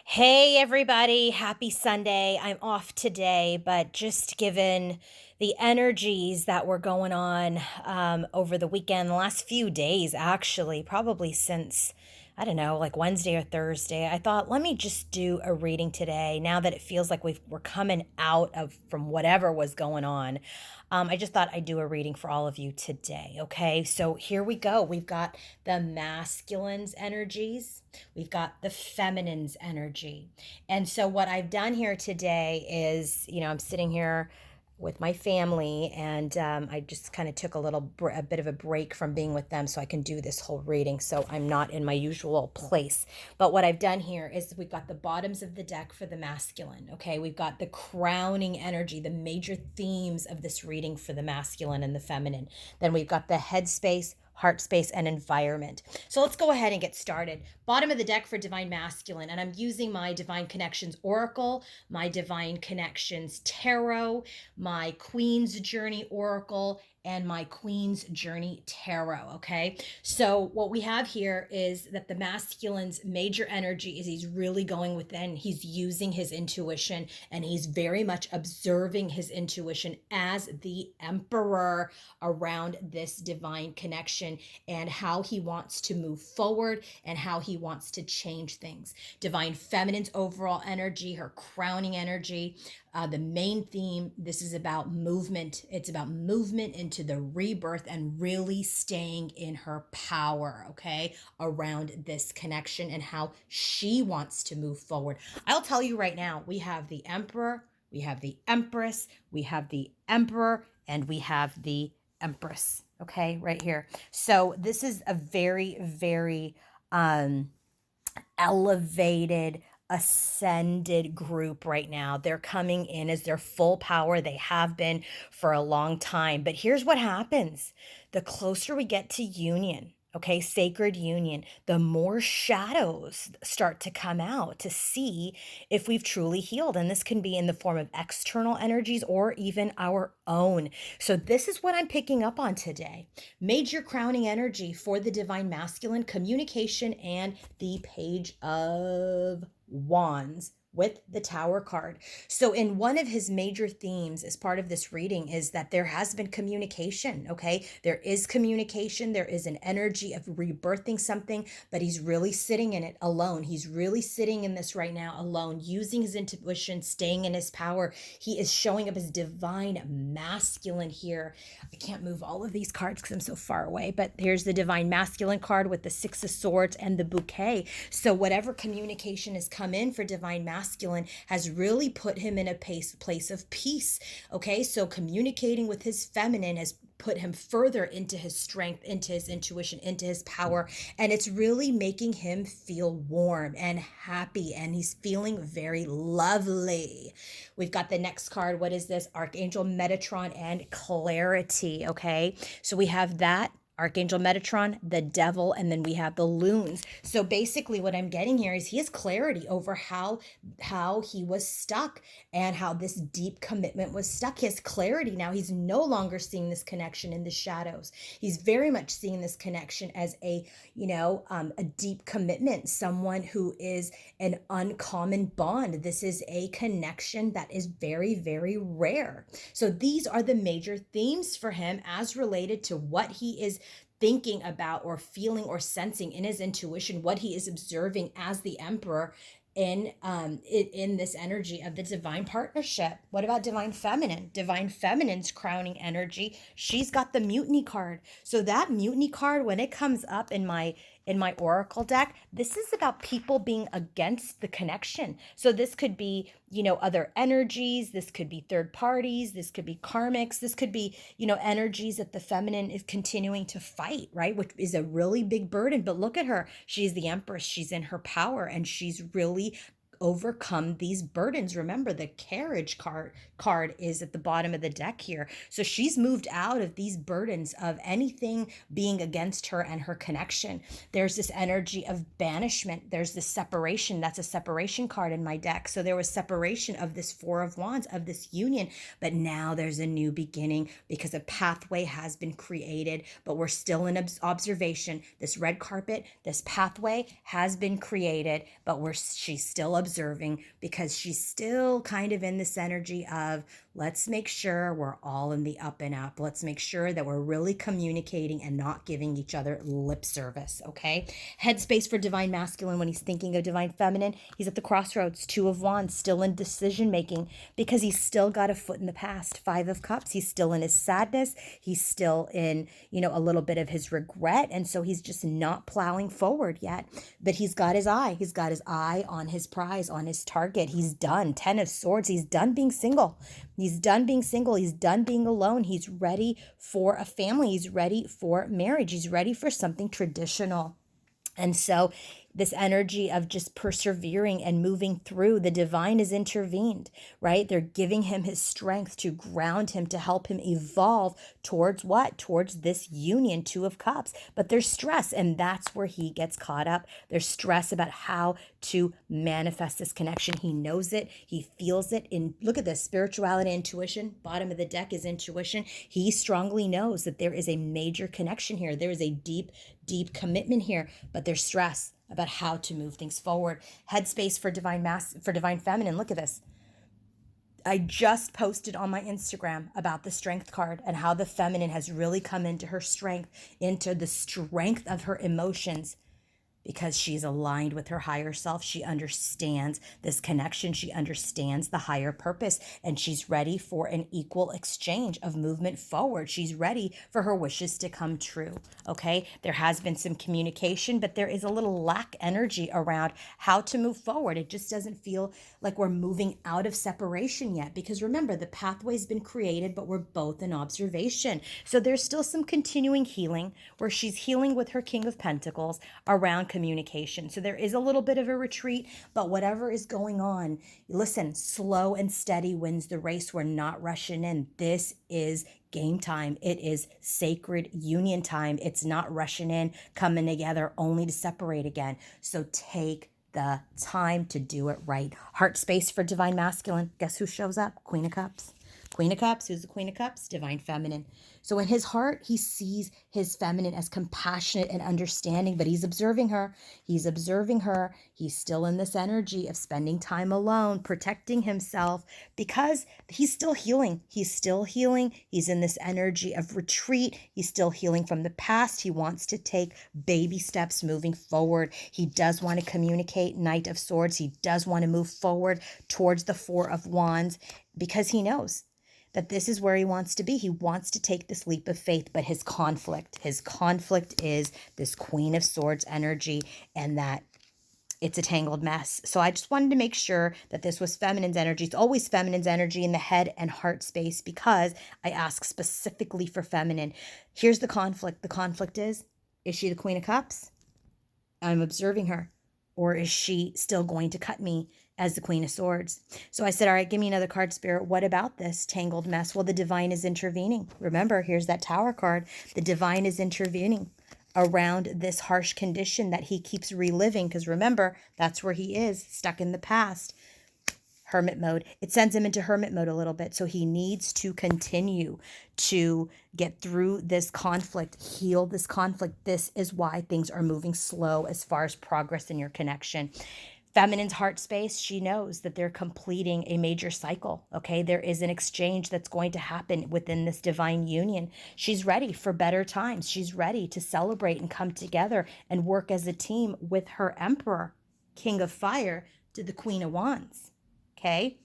Hey, everybody. Happy Sunday. I'm off today, but just given the energies that were going on over the weekend, the last few days, actually, probably since, I don't know, like Wednesday or Thursday, I thought, let me just do a reading today now that it feels like we're coming out of from whatever was going on. I just thought I'd do a reading for all of you today. Okay. So here we go. We've got the masculine's energies. We've got the feminine's energy. And so, what I've done here today is, I'm sitting here with my family, and I just kind of took a bit of a break from being with them so I can do this whole reading. So, I'm not in my usual place. But what I've done here is we've got the bottoms of the deck for the masculine. Okay. We've got the crowning energy, the major themes of this reading for the masculine and the feminine. Then we've got the headspace, heart space, and environment. So let's go ahead and get started. Bottom of the deck for Divine Masculine, and I'm using my Divine Connections Oracle, my Divine Connections Tarot, my Queen's Journey Oracle, and my Queen's Journey Tarot. Okay. So what we have here is that the masculine's major energy is he's really going within, he's using his intuition, and he's very much observing his intuition as the emperor around this divine connection and how he wants to move forward and how he wants to change things. Divine feminine's overall energy, her crowning energy, the main theme, this is about movement. It's about movement into the rebirth and really staying in her power, okay, around this connection and how she wants to move forward. I'll tell you right now, we have the emperor, we have the empress, we have the emperor, and we have the empress, okay, right here. So this is a very, very elevated, ascended group right now. They're coming in as their full power. They have been for a long time. But here's what happens. The closer we get to union, okay, sacred union, the more shadows start to come out to see if we've truly healed. And this can be in the form of external energies or even our own. So this is what I'm picking up on today. Major crowning energy for the Divine Masculine, communication, and the Page of Wands with the Tower card. So in one of his major themes as part of this reading is that there has been communication, okay? There is communication, there is an energy of rebirthing something, but he's really sitting in it alone. He's really sitting in this right now alone, using his intuition, staying in his power. He is showing up as divine masculine here. I can't move all of these cards because I'm so far away, but here's the Divine Masculine card with the Six of Swords and the bouquet. So whatever communication has come in for Divine Masculine has really put him in a place of peace. Okay, so communicating with his feminine has put him further into his strength, into his intuition, into his power, and it's really making him feel warm and happy, and he's feeling very lovely. We've got the next card. What is this? Archangel Metatron and clarity. Okay, so we have that Archangel Metatron, the devil, and then we have the loons. So basically what I'm getting here is he has clarity over how he was stuck and how this deep commitment was stuck. He has clarity now. He's no longer seeing this connection in the shadows. He's very much seeing this connection as a deep commitment, someone who is an uncommon bond. This is a connection that is very, very rare. So these are the major themes for him as related to what he is thinking about or feeling or sensing in his intuition, what he is observing as the emperor in this energy of the divine partnership. What about divine feminine? Divine feminine's crowning energy, she's got the mutiny card. So that mutiny card, when it comes up in my oracle deck, this is about people being against the connection. So this could be, other energies, this could be third parties, this could be karmics, this could be, energies that the feminine is continuing to fight, right? Which is a really big burden. But look at her. She's the empress. She's in her power, and she's really overcome these burdens. Remember, the carriage card is at the bottom of the deck here. So she's moved out of these burdens of anything being against her and her connection. There's this energy of banishment. There's this separation. That's a separation card in my deck. So there was separation of this Four of Wands, of this union, but now there's a new beginning because a pathway has been created, but we're still in observation. This red carpet, this pathway has been created, but she's still observing, because she's still kind of in this energy of, let's make sure we're all in the up and up. Let's make sure that we're really communicating and not giving each other lip service, okay? Headspace for divine masculine when he's thinking of divine feminine, he's at the crossroads, 2 of Wands, still in decision making, because he's still got a foot in the past. 5 of Cups, he's still in his sadness. He's still in, a little bit of his regret. And so he's just not plowing forward yet. But he's got his eye. He's got his eye on his prize, on his target. He's done. 10 of Swords. He's done being single. He's done being single. He's done being alone. He's ready for a family. He's ready for marriage. He's ready for something traditional. And so this energy of just persevering and moving through, the divine is intervened, right? They're giving him his strength to ground him, to help him evolve towards what? Towards this union, 2 of Cups. But there's stress, and that's where he gets caught up. There's stress about how to manifest this connection. He knows it. He feels it. Look at this, spirituality, intuition. Bottom of the deck is intuition. He strongly knows that there is a major connection here. There is a deep commitment here, but there's stress about how to move things forward. Headspace for divine feminine. Look at this. I just posted on my Instagram about the strength card and how the feminine has really come into her strength, into the strength of her emotions, because she's aligned with her higher self. She understands this connection. She understands the higher purpose, and she's ready for an equal exchange of movement forward. She's ready for her wishes to come true, okay? There has been some communication, but there is a little lack energy around how to move forward. It just doesn't feel like we're moving out of separation yet, because remember, the pathway's been created, but we're both in observation. So there's still some continuing healing where she's healing with her King of Pentacles around communication. So there is a little bit of a retreat, but whatever is going on, listen, slow and steady wins the race. We're not rushing in. This is game time. It is sacred union time. It's not rushing in, coming together only to separate again. So take the time to do it right. Heart space for divine masculine. Guess who shows up? Queen of Cups. Queen of Cups. Who's the Queen of Cups? Divine feminine. So in his heart, he sees his feminine as compassionate and understanding, but he's observing her. He's observing her. He's still in this energy of spending time alone, protecting himself, because he's still healing. He's still healing. He's in this energy of retreat. He's still healing from the past. He wants to take baby steps moving forward. He does want to communicate, Knight of Swords. He does want to move forward towards the 4 of Wands, because he knows that this is where he wants to be. He wants to take this leap of faith, but his conflict is this Queen of Swords energy, and that it's a tangled mess. So I just wanted to make sure that this was feminine's energy. It's always feminine's energy in the head and heart space, because I ask specifically for feminine. Here's the conflict. The conflict is she the Queen of Cups? I'm observing her. Or is she still going to cut me as the Queen of Swords? So I said, all right, give me another card, Spirit. What about this tangled mess? Well, the divine is intervening. Remember, here's that Tower card. The divine is intervening around this harsh condition that he keeps reliving, because remember, that's where he is, stuck in the past. Hermit mode. It sends him into hermit mode a little bit. So he needs to continue to get through this conflict, heal this conflict. This is why things are moving slow as far as progress in your connection. Feminine's heart space, she knows that they're completing a major cycle, okay? There is an exchange that's going to happen within this divine union. She's ready for better times. She's ready to celebrate and come together and work as a team with her Emperor, King of Fire, to the Queen of Wands. Okay.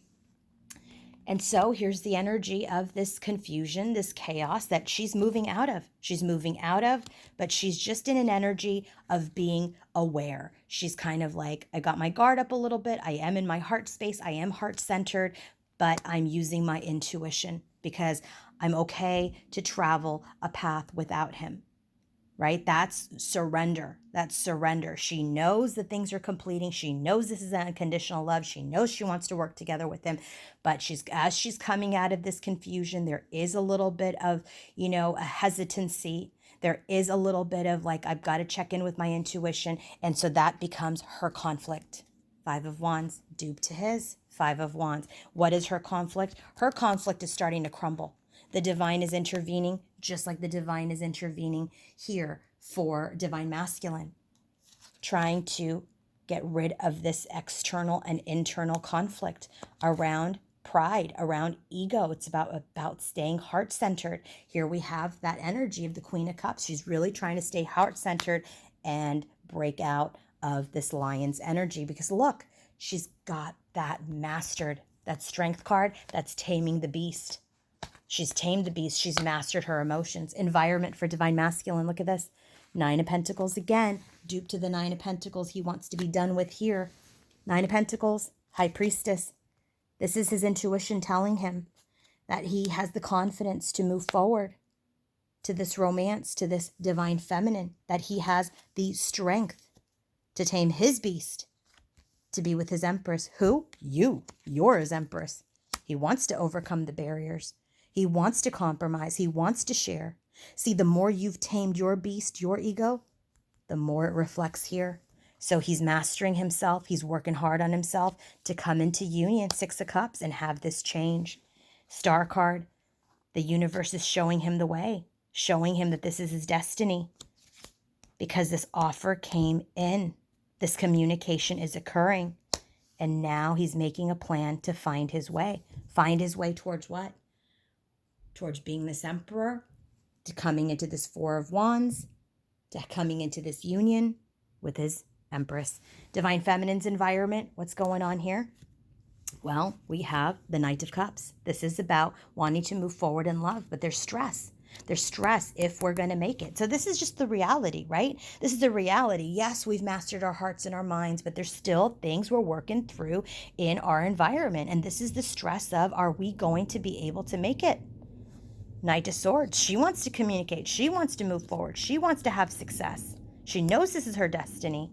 And so here's the energy of this confusion, this chaos that she's moving out of. She's moving out of, but she's just in an energy of being aware. She's kind of like, I got my guard up a little bit. I am in my heart space. I am heart-centered, but I'm using my intuition, because I'm okay to travel a path without him. Right? That's surrender. That's surrender. She knows that things are completing. She knows this is unconditional love. She knows she wants to work together with him. But as she's coming out of this confusion, there is a little bit of, a hesitancy. There is a little bit of like, I've got to check in with my intuition. And so that becomes her conflict. 5 of Wands, dupe to his 5 of Wands. What is her conflict? Her conflict is starting to crumble. The divine is intervening, just like the divine is intervening here for divine masculine, trying to Get rid of this external and internal conflict around pride, around ego. It's about staying heart-centered. Here we have that energy of the Queen of Cups. She's really trying to stay heart-centered and break out of this lion's energy, because look, she's got that mastered, that strength card, that's taming the beast. She's tamed the beast. She's mastered her emotions. Environment for divine masculine. Look at this. 9 of Pentacles again. Dupe to the 9 of Pentacles. He wants to be done with here. 9 of Pentacles. High Priestess. This is his intuition telling him that he has the confidence to move forward to this romance, to this divine feminine, that he has the strength to tame his beast, to be with his empress. Who? You. You're his empress. He wants to overcome the barriers. He wants to compromise. He wants to share. See, the more you've tamed your beast, your ego, the more it reflects here. So he's mastering himself. He's working hard on himself to come into union, 6 of Cups, and have this change. Star card. The universe is showing him the way, showing him that this is his destiny, because this offer came in. This communication is occurring. And now he's making a plan to find his way. Find his way towards what? Towards being this emperor, to coming into this 4 of Wands, to coming into this union with his empress. Divine feminine's environment. What's going on here? Well, we have the Knight of Cups. This is about wanting to move forward in love, but there's stress. There's stress if we're going to make it. So this is just the reality, right? This is the reality. Yes, we've mastered our hearts and our minds, but there's still things we're working through in our environment. And this is the stress of, are we going to be able to make it? Knight of Swords. She wants to communicate. She wants to move forward. She wants to have success. She knows this is her destiny.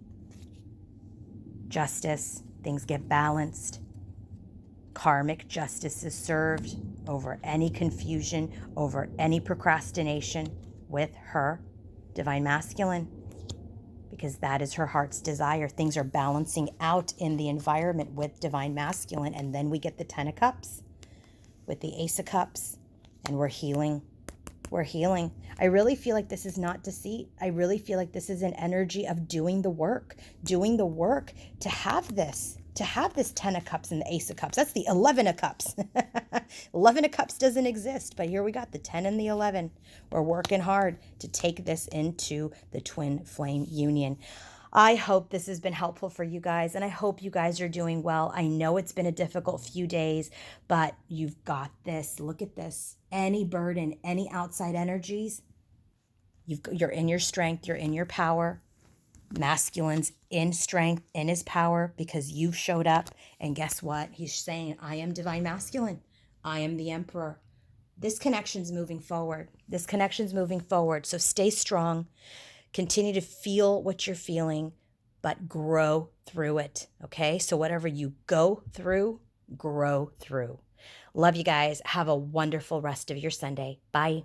Justice. Things get balanced. Karmic justice is served over any confusion, over any procrastination with her divine masculine, because that is her heart's desire. Things are balancing out in the environment with divine masculine. And then we get the 10 of Cups with the Ace of Cups, and we're healing. We're healing. I really feel like this is not deceit. I really feel like this is an energy of doing the work to have this 10 of Cups and the Ace of Cups. That's the 11 of Cups. 11 of Cups doesn't exist, but here we got the 10 and the 11. We're working hard to take this into the twin flame union. I hope this has been helpful for you guys, and I hope you guys are doing well. I know it's been a difficult few days, but you've got this. Look at this. Any burden, any outside energies, you're in your strength, you're in your power. Masculine's in strength, in his power, because you've showed up. And guess what? He's saying, I am divine masculine. I am the emperor. This connection's moving forward. This connection's moving forward. So stay strong. Continue to feel what you're feeling, but grow through it. Okay? So whatever you go through, grow through. Love you guys. Have a wonderful rest of your Sunday. Bye.